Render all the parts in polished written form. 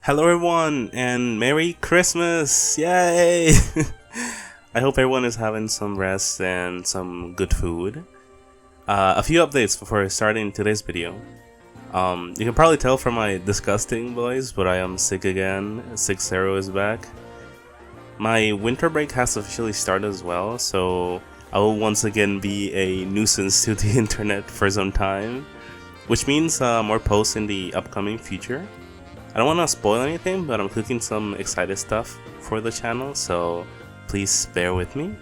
Hello everyone, and Merry Christmas! Yay! I hope everyone is having some rest and some good food. A few updates before starting today's video. You can probably tell from my disgusting voice, but I am sick again. Axeru is back. My winter break has officially started as well, so I will once again be a nuisance to the internet for some time, which means more posts in the upcoming future. I don't want to spoil anything, but I'm cooking some excited stuff for the channel, so please bear with me.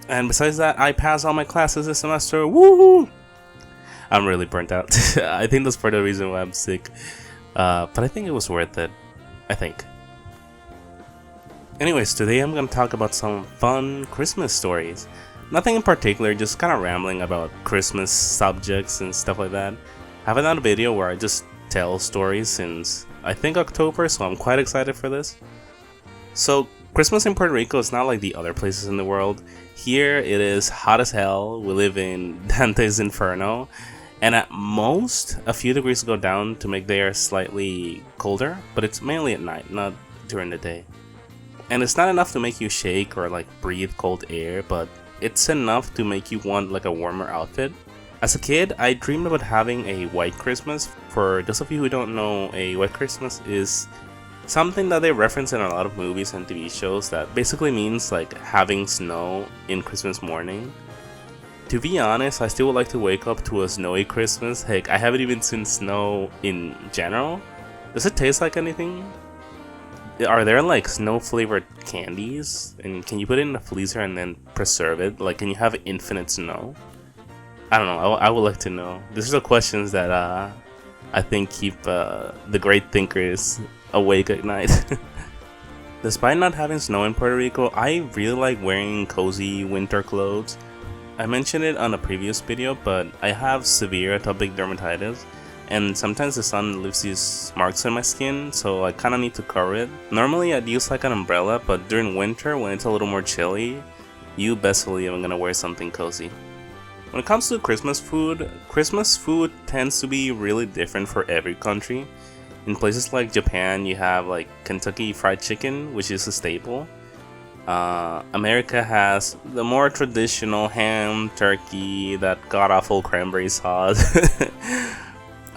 And besides that, I passed all my classes this semester. Woohoo! I'm really burnt out. I think that's part of the reason why I'm sick. But I think it was worth it. I think. Anyways, today I'm going to talk about some fun Christmas stories. Nothing in particular, just kind of rambling about Christmas subjects and stuff like that. I haven't done a video where I just tell stories since I think October, so I'm quite excited for this. So Christmas in Puerto Rico is not like the other places in the world. Here it is hot as hell. We live in Dante's Inferno, and at most a few degrees go down to make the air slightly colder, but it's mainly at night, not during the day. And it's not enough to make you shake or like breathe cold air, but it's enough to make you want like a warmer outfit. As a kid, I dreamed about having a white Christmas. For those of you who don't know, a white Christmas is something that they reference in a lot of movies and TV shows that basically means like having snow in Christmas morning. To be honest, I still would like to wake up to a snowy Christmas. Heck, I haven't even seen snow in general. Does it taste like anything? Are there like snow flavored candies? And can you put it in a freezer and then preserve it? Like, can you have infinite snow? I don't know, I would like to know. These are the questions that I think keep the great thinkers awake at night. Despite not having snow in Puerto Rico, I really like wearing cozy winter clothes. I mentioned it on a previous video, but I have severe atopic dermatitis, and sometimes the sun leaves these marks on my skin, so I kinda need to cover it. Normally I'd use like an umbrella, but during winter when it's a little more chilly, you best believe I'm gonna wear something cozy. When it comes to Christmas food tends to be really different for every country. In places like Japan, you have like Kentucky Fried Chicken, which is a staple. America has the more traditional ham, turkey, that god-awful cranberry sauce.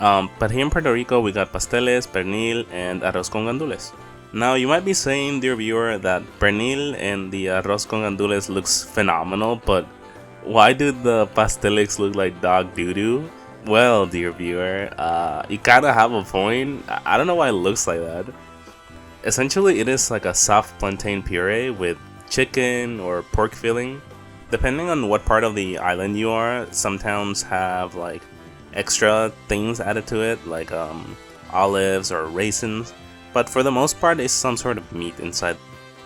But here in Puerto Rico, we got pasteles, pernil, and arroz con gandules. Now, you might be saying, dear viewer, that pernil and the arroz con gandules looks phenomenal, but why do the pasteles look like dog doo-doo? Well, dear viewer, you kinda have a point. I don't know why it looks like that. Essentially, it is like a soft plantain puree with chicken or pork filling. Depending on what part of the island you are, some towns have like extra things added to it, like olives or raisins. But for the most part, it's some sort of meat inside.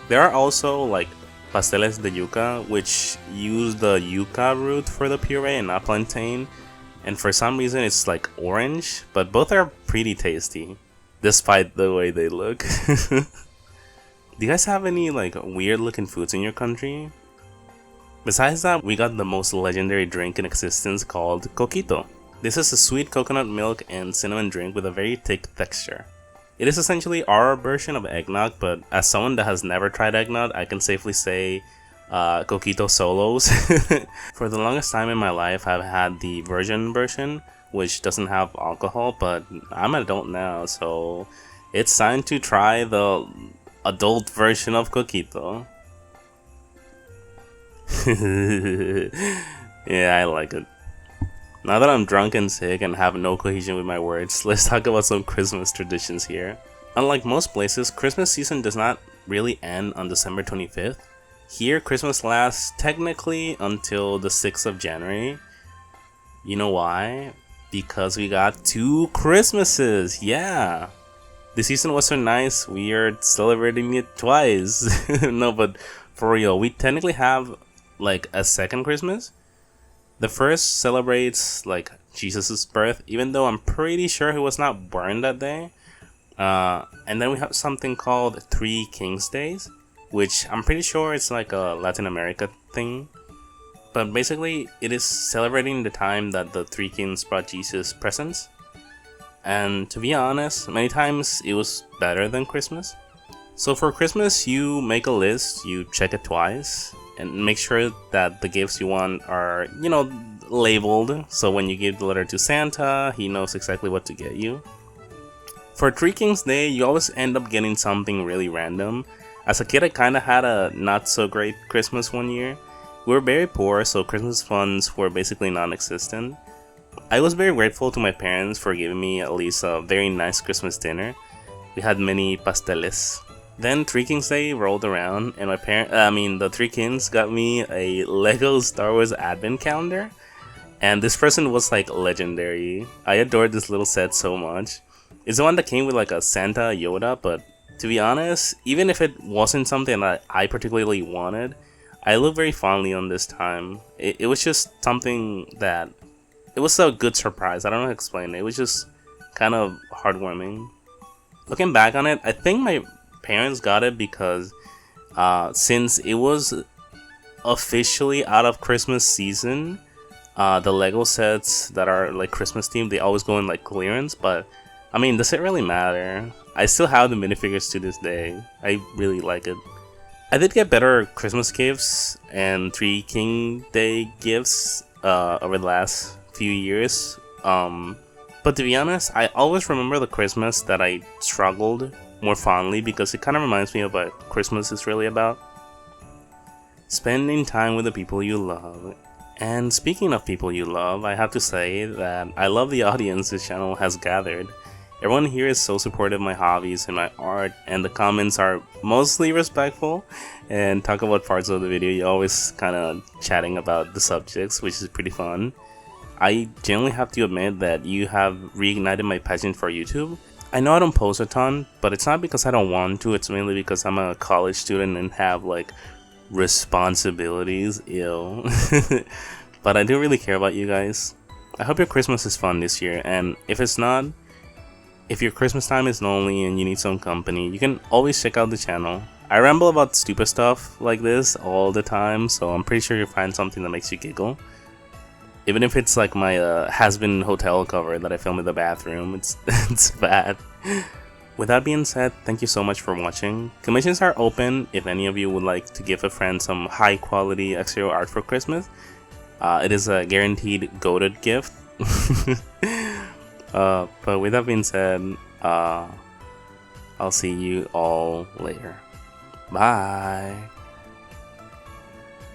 There are also like pasteles de yuca, which use the yuca root for the puree and not plantain, and for some reason it's like orange, but both are pretty tasty, despite the way they look. Do you guys have any like weird looking foods in your country? Besides that, we got the most legendary drink in existence called coquito. This is a sweet coconut milk and cinnamon drink with a very thick texture. It is essentially our version of eggnog, but as someone that has never tried eggnog, I can safely say coquito solos. For the longest time in my life, I've had the virgin version, which doesn't have alcohol, but I'm an adult now, so it's time to try the adult version of coquito. Yeah, I like it. Now that I'm drunk and sick and have no cohesion with my words, let's talk about some Christmas traditions here. Unlike most places, Christmas season does not really end on December 25th. Here, Christmas lasts technically until the 6th of January. You know why? Because we got 2 Christmases, yeah! The season was so nice, we are celebrating it twice. No, but for real, we technically have like a second Christmas. The first celebrates like Jesus' birth, even though I'm pretty sure he was not born that day. And then we have something called Three Kings Days, which I'm pretty sure it's like a Latin America thing. But basically, it is celebrating the time that the three kings brought Jesus presents. and to be honest, many times it was better than Christmas. So for Christmas, you make a list, you check it twice, and make sure that the gifts you want are, labeled, so when you give the letter to Santa, he knows exactly what to get you. For Three Kings Day, you always end up getting something really random. As a kid, I kinda had a not so great Christmas one year. We were very poor, so Christmas funds were basically non-existent. I was very grateful to my parents for giving me at least a very nice Christmas dinner. We had many pasteles. Then Three Kings Day rolled around, and the Three Kings got me a Lego Star Wars Advent Calendar. And this present was like legendary. I adored this little set so much. It's the one that came with like a Santa Yoda, but to be honest, even if it wasn't something that I particularly wanted, I look very fondly on this time. It was just something that, it was a good surprise. I don't know how to explain it. It was just kind of heartwarming. Looking back on it, I think my parents got it because since it was officially out of Christmas season, the Lego sets that are like Christmas themed, they always go in like clearance, but I mean, does it really matter? I still have the minifigures to this day. I really like it. I did get better Christmas gifts and Three King Day gifts over the last few years. But to be honest, I always remember the Christmas that I struggled more fondly because it kind of reminds me of what Christmas is really about. Spending time with the people you love. And speaking of people you love, I have to say that I love the audience this channel has gathered. Everyone here is so supportive of my hobbies and my art, and the comments are mostly respectful and talk about parts of the video. You're always kind of chatting about the subjects, which is pretty fun. I genuinely have to admit that you have reignited my passion for YouTube. I know I don't post a ton, but it's not because I don't want to, it's mainly because I'm a college student and have like responsibilities. Ew. But I do really care about you guys. I hope your Christmas is fun this year, and if it's not, if your Christmas time is lonely and you need some company, you can always check out the channel. I ramble about stupid stuff like this all the time, so I'm pretty sure you'll find something that makes you giggle. Even if it's like my has-been hotel cover that I filmed in the bathroom, it's bad. With that being said, thank you so much for watching. Commissions are open if any of you would like to give a friend some high-quality Axeru art for Christmas. It is a guaranteed goated gift. But with that being said, I'll see you all later. Bye!